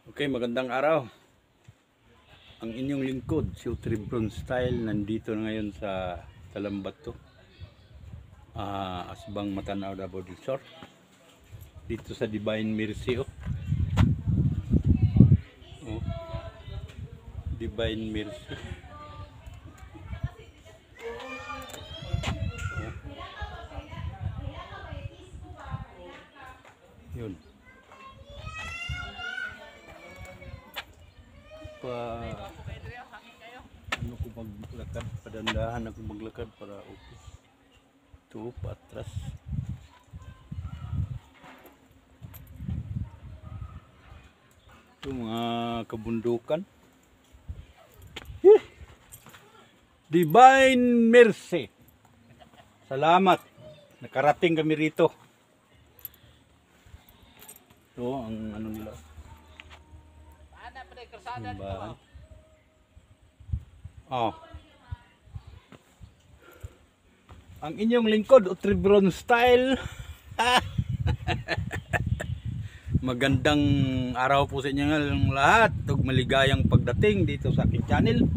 Okay, magandang araw. Ang inyong lingkod, si Utribron Style, nandito na ngayon sa Talambato, Asbang Matanaw, Davao del Sur. Dito sa Divine Mercy. Divine Mercy. Yun. Ano ko maglakad, padandahan ako maglakad para okay. Ito, patras. Ito mga kabundukan. Divine Mercy. Salamat. Nakarating kami rito. Ito ang ano nila. Simbahan. Ang inyong lingkod, Utribron Style. Magandang araw po sa inyong lahat. Ug maligayang pagdating dito sa aking channel.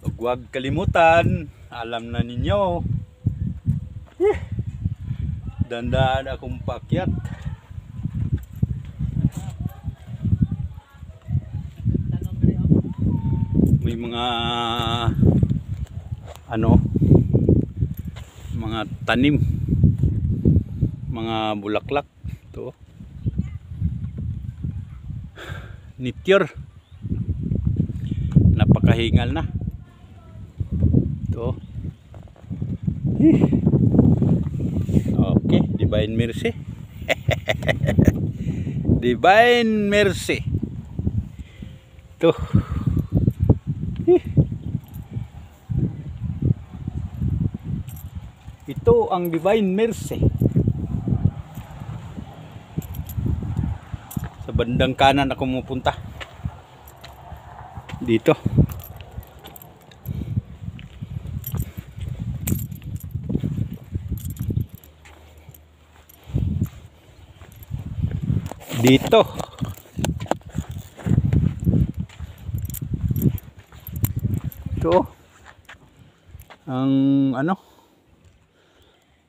Ug huwag kalimutan, alam na ninyo, dandaan akong paakyat. May mga mga tanim, mga bulaklak to, nature, napakahingal na to. Okay, Divine Mercy. Divine Mercy to. Ito ang Divine Mercy. Sa bandang kanan ako pupunta. Dito. Dito. Ito.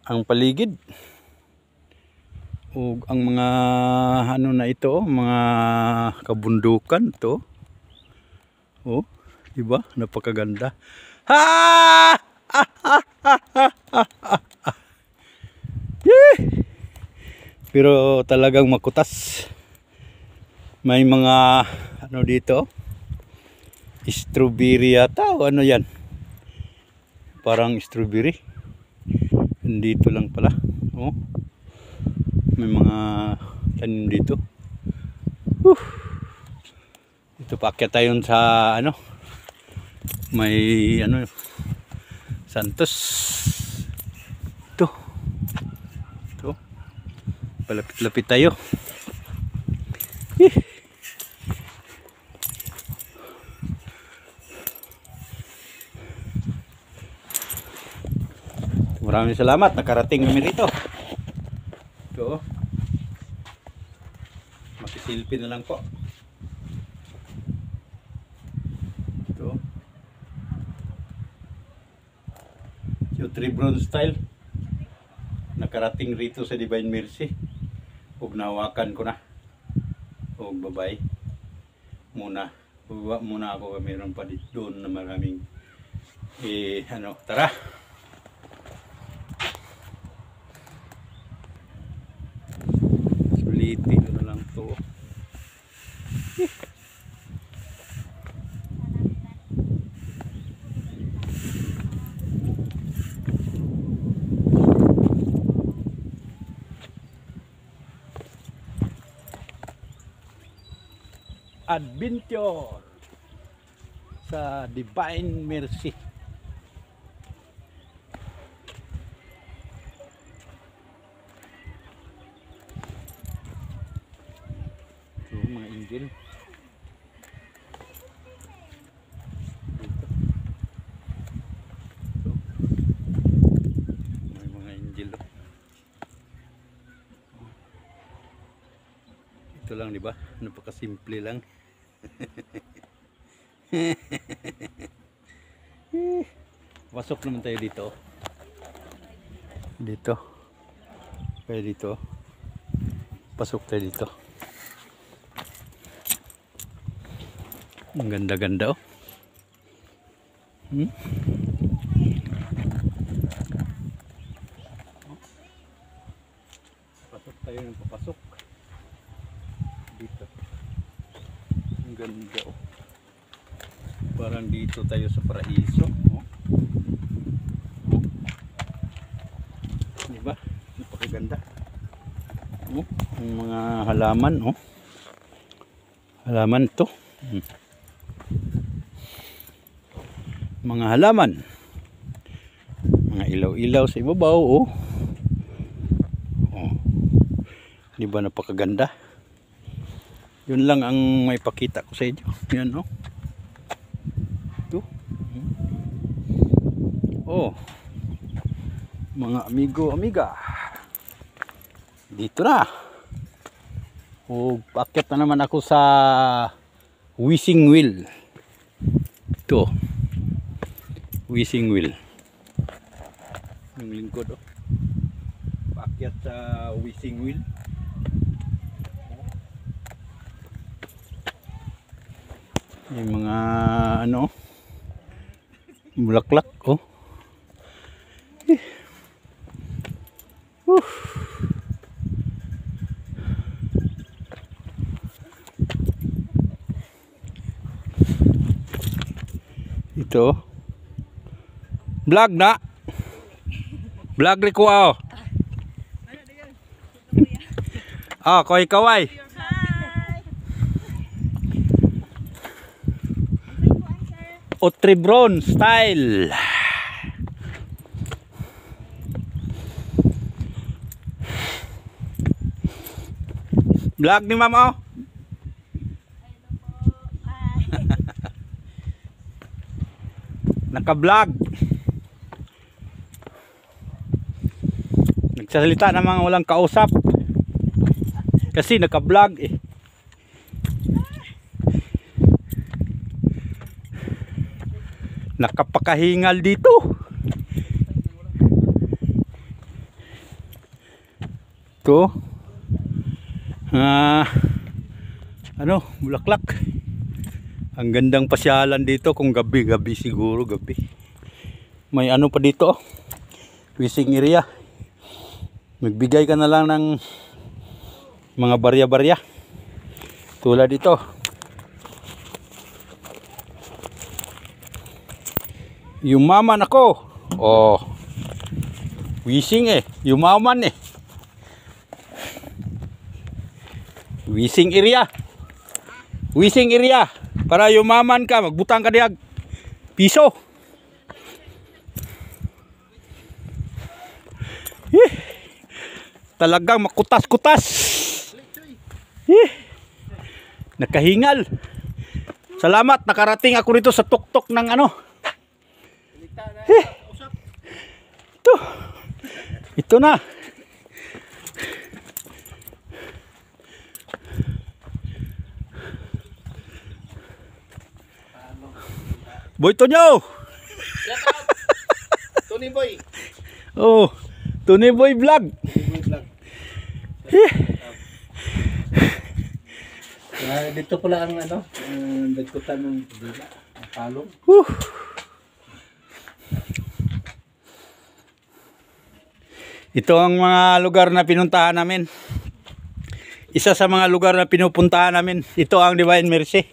Ang paligid o ang mga na ito, mga kabundukan to. Di ba? Napakaganda. Pero talagang makutas. May mga dito. Strawberry yata o ano yan? Parang strawberry. Dito lang pala. May mga tanim dito. Dito paakyat tayo sa may Santos. Ito. Palapit-lapit tayo. Maraming salamat, nakarating kami rito. Ito. Makisilpi na lang po. Ito. Si Utribron Style. Nakarating rito sa Divine Mercy. Huwag nahawakan ko na. Huwag babay. Muna ako. Meron pa dito doon na maraming tara. Sulitin na lang to. Adventure sa Divine Mercy. So, mga angel dito. So, may mga angel. Ito lang di ba? Napakasimple lang. Pasok naman tayo dito. Dito. Kaya dito. Pasok tayo dito. Ang ganda-ganda oh. Pasok tayo ng papasok. Dito. Ang ganda oh. Parang dito tayo sa paraiso. Oh. Diba? Napakaganda. Oh, ang mga halaman oh. Halaman to. Mga halaman. Mga ilaw-ilaw sa ibabaw oh. Oh. Di ba napakaganda? Yun lang ang may pakita ko sa inyo. Yan oh. Ito. Oh. Mga amigo, amiga. Dito na. Oh, paakyat na naman ako sa wishing wheel. Ito. Wishing wheel. Yung lingkod oh. Paakyat sa wishing wheel. Yung mga ano bulaklak oh. Ito vlog na vlog liko oh. Ah, kaway kaway. Otribron style. Vlog ni mama oh. Naka-vlog. Nagsasalita ng mga walang kausap. Kasi naka-vlog eh. Nakapakahingal dito. Ito. Ano, bulaklak. Ang gandang pasyalan dito kung gabi-gabi siguro gabi. May ano pa dito. Fishing area. Magbigay ka na lang ng mga barya-barya. Tulad dito. Yumaman ako. Oh. Wishing eh. Yumaman eh. Wishing area. Wishing area. Para yumaman ka, magbutang ka diag piso. Talagang makutas-kutas. Nakahingal. Salamat, nakarating ako rito sa tuktok ng ano. Ito. Ito na. Boy Tonyo. Tony Boy. Oh, Tony Boy vlog. Tony Boy vlog. Dito pala ang ano, dagkutan ng dila, ang palong. Ito ang mga lugar na pinuntahan namin. Isa sa mga lugar na pinupuntahan namin, ito ang Divine Mercy.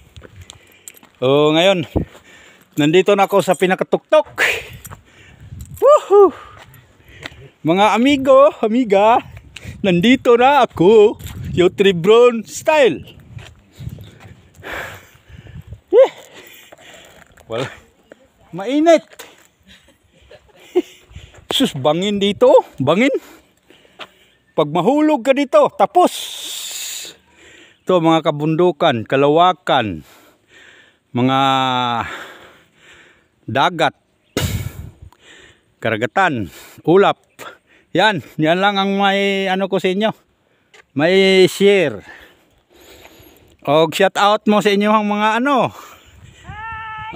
Oh, ngayon nandito na ako sa pinakatuktok. Woohoo! Mga amigo, amiga, nandito na ako. Otribron style. Well, mainit. Sus, bangin dito, bangin. Pag mahulog ka dito, tapos. Ito mga kabundukan, kalawakan, mga dagat, karagatan, ulap. Yan lang ang may ano ko sa inyo. May share. Og shout out mo sa inyong mga ano.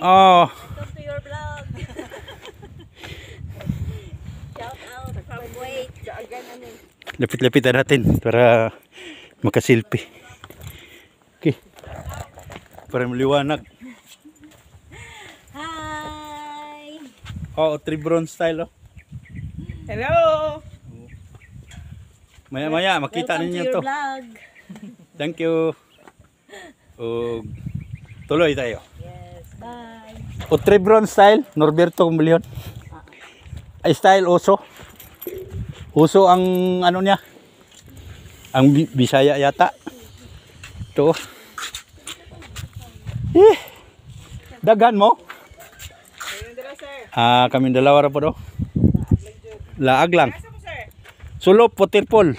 Oh, Welcome to your vlog. Shout out from Kuwait. lapit-lapit natin para makasilpi. Okay. Para maliwanag. Hi. Oh, Tribron style oh. Hello. Maya-maya makita Welcome ninyo to your to. vlog. Thank you. Og tuloy tayo. Yes, bye. O Tribron style, Norberto Kumbilion. Ay style uso. Uso ang ano niya. Ang Bisaya yata. Ito. Daghan mo? Kami dalawa ra po do. Laag lang. Sulop Potirpol.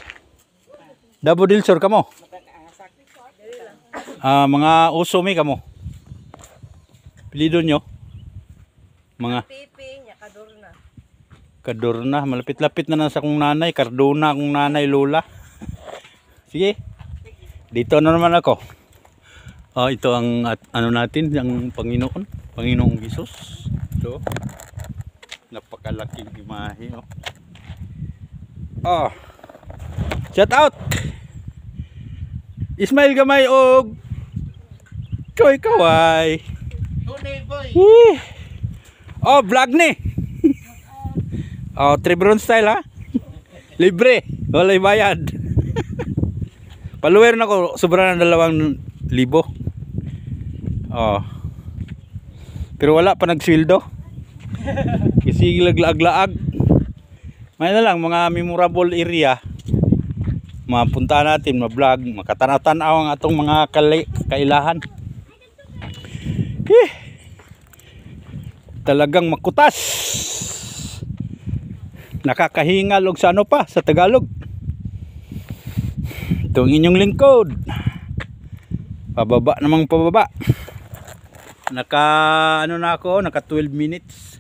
Dabo Dilsor kamo. Mga uso mi kamo. Pilido nyo. Mga Pipi, nya Kadorna. Kadorna, malapit-lapit na sa kong nanay, Cardona akong nanay Lola. Sige. Dito na naman ako. Ito ang ano natin, ang Panginoong Jesus. Ito. Napakalaking imahe, Shout out. Ismail Gamay og Choy Kaway. Vlog ni. Tribron style ha. Libre, walay bayad. Follower na ko sobra ng 2,000. Pero wala pa nagsweldo. Kasi lag-laag. May na lang mga memorable area. Mapunta natin, ma-vlog, makatanaw ang atong mga kailahan. Talagang makutas. Nakakahingal og sa ano pa sa Tagalog. Itong inyong lingkod. Pababa namang pababa. Naka 12 minutes.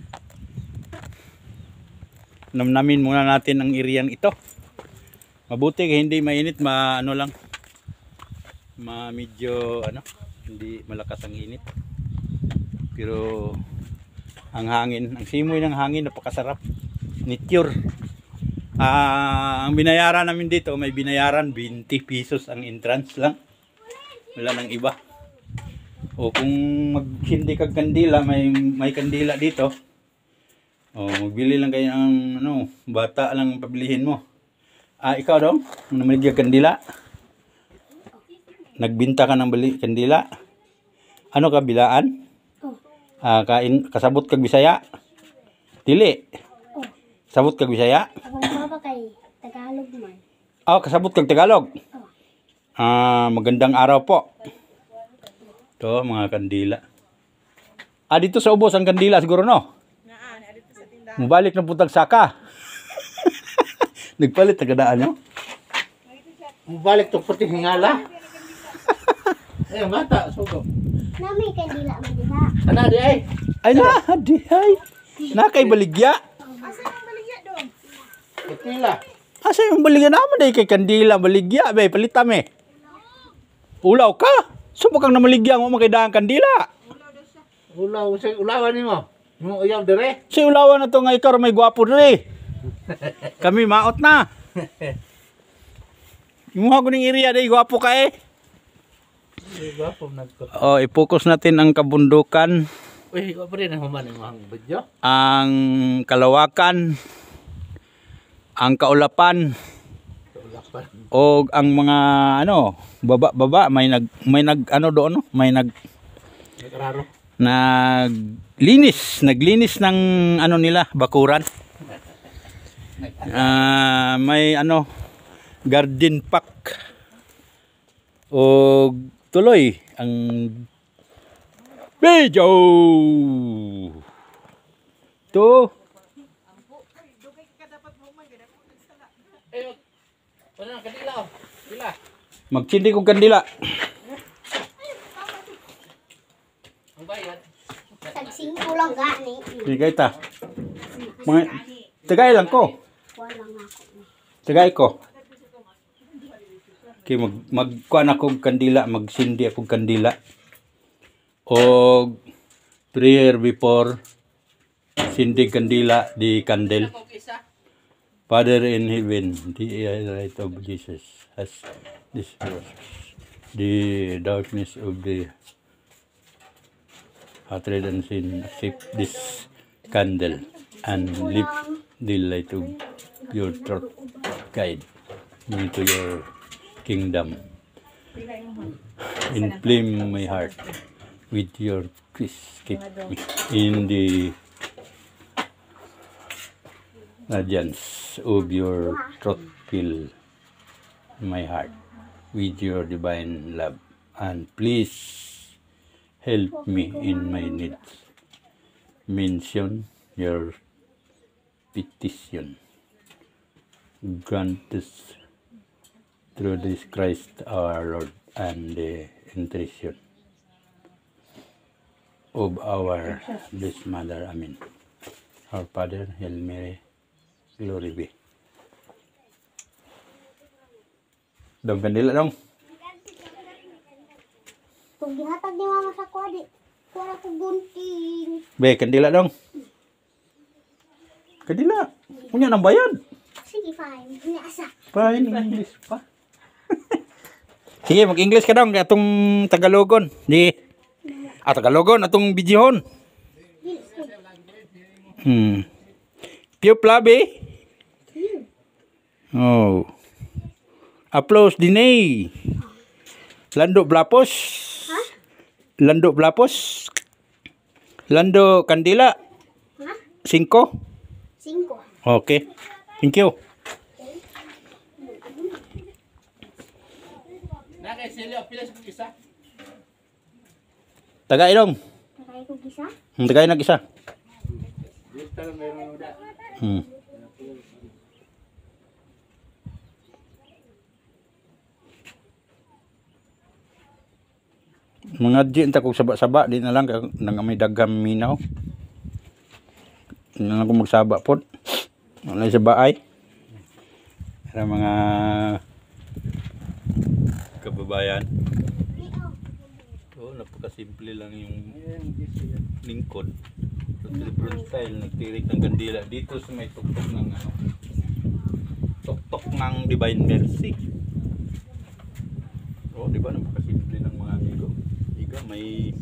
Namnamin muna natin ang irian ito. Mabuti kaya hindi mainit, medyo hindi malakas ang init. Pero ang hangin, ang simoy ng hangin napakasarap. Nature. Ang binayaran namin dito, may binayaran 20 pesos ang entrance lang. Wala nang iba. O kung hindi kag kandila, may kandila dito. Magbili lang kayo ng bata lang pabilihin mo. Ikaw daw, namaligya kandila. Nagbinta ka ng kandila. Ano ka bilaan? Kasabot kag Bisaya? Dili. Sabot kag Bisaya? Ako mababa kay Tagalog man. Kasabot kag Tagalog? Magandang araw po. Ito, mga kandila. Dito sa ubos ang kandila siguro, no? Mubalik na putag saka. Nagpalit tagadaan nyo? Mubalik to puti hingala. Mata, sugo. Nami kandila man diha. Ana di ay. Nakay baligya. Putila. Asa yung baligya naman dahil kay kandila baligya. Palitame. Ulaw ka. Supo kang namaligya mo makidaan kandila. Ulawan ni mo. Mo uyaw dire. Si ulawan na to nga ikaw may gwapo dire. Kami maot na. Imuha ko ng iriya dahil gwapo ka eh. I-focus natin ang kabundukan. Uy, gwapo rin ang human ang video. Ang kalawakan. Ang kaulapan. O ang mga baba may naglinis ng nila bakuran. May garden pack o tuloy ang video to. Magsindi kong kandila. Tagsingko lang gani. Bigay ta. Tagay lang ko. Walang ako. Tagay ko. Okay, magkuan akong kandila, magsindi akong kandila. O prayer before sindi kandila, the candle. Father in heaven, the light of Jesus has dispersed the darkness of the hatred and sin. Accept this candle and lift the light of your truth. Guide me to your kingdom. Inflame my heart with your peace. Keep me in the radiance of your truth. Fill my heart with your divine love, and please help me in my needs. Mention your petition. Grant us through this Christ our Lord, and the intercession of our Blessed Mother. Amen. Our Father, Hail Mary, glory be. Dong, kandila dong. Kung gihatag ni mama sa kuwadi, kuwala ko gunting. Be, kandila dong. Kandila. Punya nang bayad. Sige, fine. Asa. Fine, English pa. Sige, mag-English ka dong. Atong Tagalogon. Tagalogon. Atong Bijihon. Piyo plabe. Oh. Applause dinay. Lando Blapos. Ha? Lando Blapos. Lando Kandila. Ha? 5. 5. Okay. Thank you. Tagay dong. Nakaya ko gisa? Tagay nag isa. Mga di ta kog saba-saba di na lang nang may daghang minaw. Nang ako magsaba pod. Wala sa baay. Para mga kababayan. Napakasimple lang yung lingkod. So, Lebron style, nagtirik ng kandila dito sa may tuktok ng tuktok ng Divine Mercy. Oh, di ba napakasimple ng mga amigo? Iga, may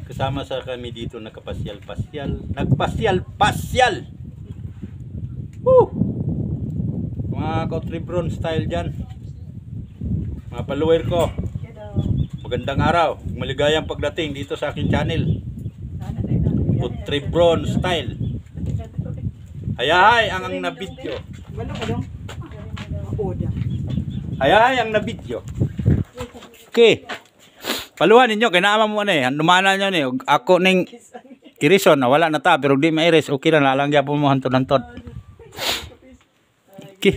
kasama sa kami dito nagpasyal-pasyal. Nagpasyal-pasyal! Woo! Mga Lebron style dyan. Mga follower ko. Magandang araw, maligayang pagdating dito sa aking channel. Lebron style. Hayahay ang na-video. Hayahay ang na-video. Okay. Paluhan ninyo, kinaama mo na Numana nyo ni. Ako ning irison, wala na ta, pero di ma-iris. Okay na, lalangya po mo hantod-hantod. Okay.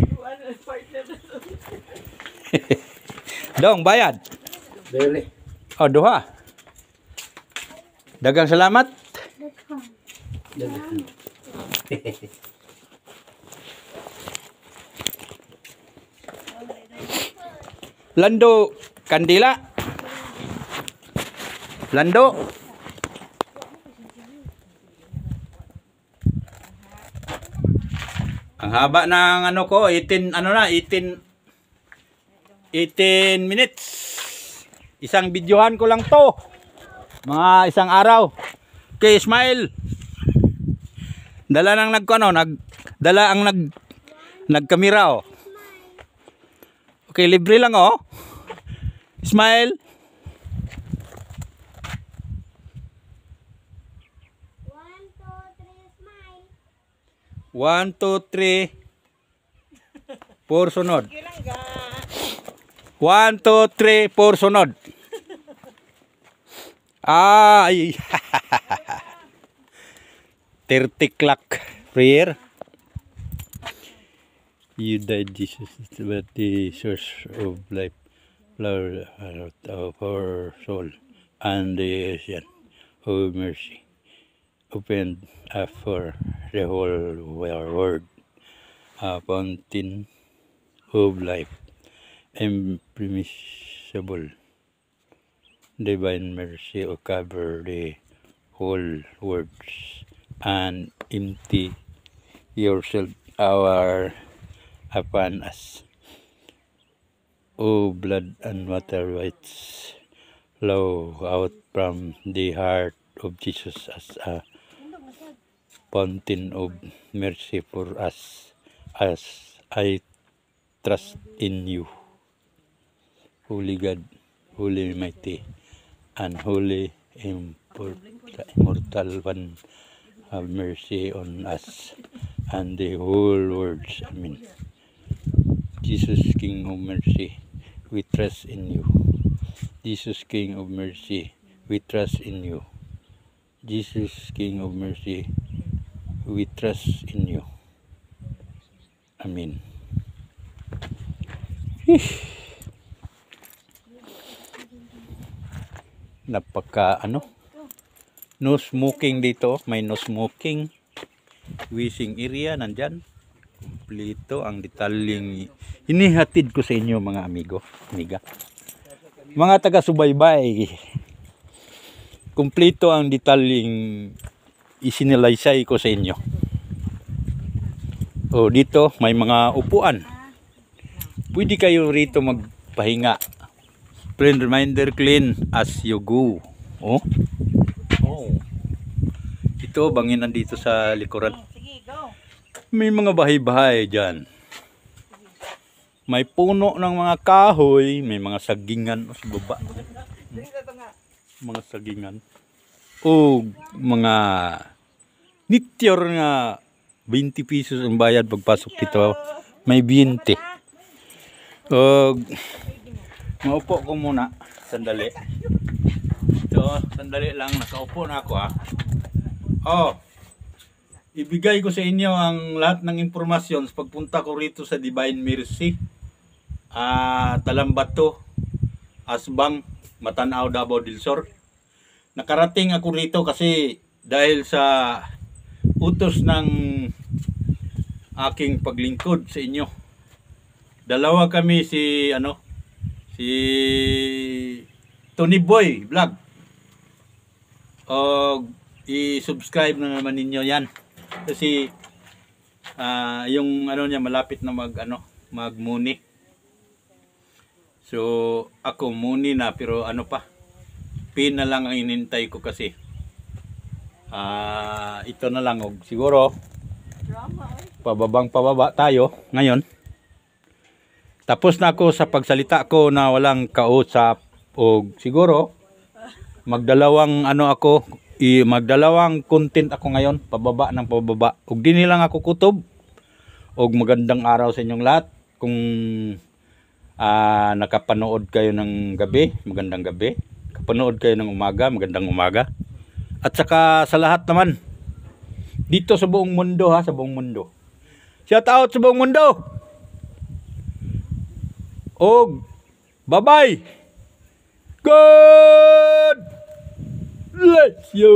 Dong, bayad. Dili. Oh, duha. Dagang salamat. Lando Kandila. Lando. Ang haba ng ano ko, 18 minutes. Isang videohan ko lang to. Mga isang araw. Okay, smile. Dala ang nagkamera oh. Okay, libre lang oh. Smile. 1, 2, 3. 4 sunod. 1, 2, 3, 4 sunod. Ay. 30 clock prayer. You died, Jesus, but the source of life, flower of our soul, and the ocean of mercy opened up for the whole world, a fountain of life impermissible divine mercy will cover the whole words and empty yourself our upon us. O blood and water which flow out from the heart of Jesus as a fountain of mercy for us, as I trust in you, Holy God, Holy Mighty, and Holy Immortal One, have mercy on us and the whole world. Amen. Jesus, King of mercy, we trust in you. Jesus, King of mercy, we trust in you. Jesus, King of mercy, we trust in you. Amen. Napaka no smoking dito, may no smoking wishing area nandyan. Kumpleto ang detalyeng inihatid ko sa inyo mga amigo, amiga, mga taga-subaybay. Kumpleto ang detalyeng isinilaysay ko sa inyo. O dito may mga upuan, pwede kayo rito magpahinga. Friend reminder, clean as you go. Oh. Ito bangin nandito sa likuran. May mga bahay-bahay dyan. May puno ng mga kahoy, may mga sagingan sa baba. Mga sagingan. O mga nityor nga 20 pesos ang bayad pagpasok dito. May 20. Maupo ko muna. Sandali. Ito, sandali lang. Nakaupo na ako ibigay ko sa inyo ang lahat ng impormasyon sa pagpunta ko rito sa Divine Mercy, Talambato, Asbang, Matanaw, Davao del Sur. Nakarating ako rito kasi dahil sa utos ng aking paglingkod sa inyo. Dalawa kami si Tony Boy Vlog. I-subscribe na naman ninyo yan. Kasi yung niya malapit na magmuni. So ako muni na, pero pin na lang ang inintay ko kasi ito na lang, siguro pababa tayo ngayon. Tapos na ako sa pagsalita ko na walang kausap, o siguro magdalawang magdalawang content ako ngayon, pababa ng pababa. Ug dinhi lang ako kutob. Og magandang araw sa inyong lahat. Kung nakapanood kayo ng gabi, magandang gabi. Kapanood kayo ng umaga, magandang umaga. At saka sa lahat naman dito sa buong mundo, sa buong mundo. Shout out sa buong mundo. Og bye-bye. God bless you.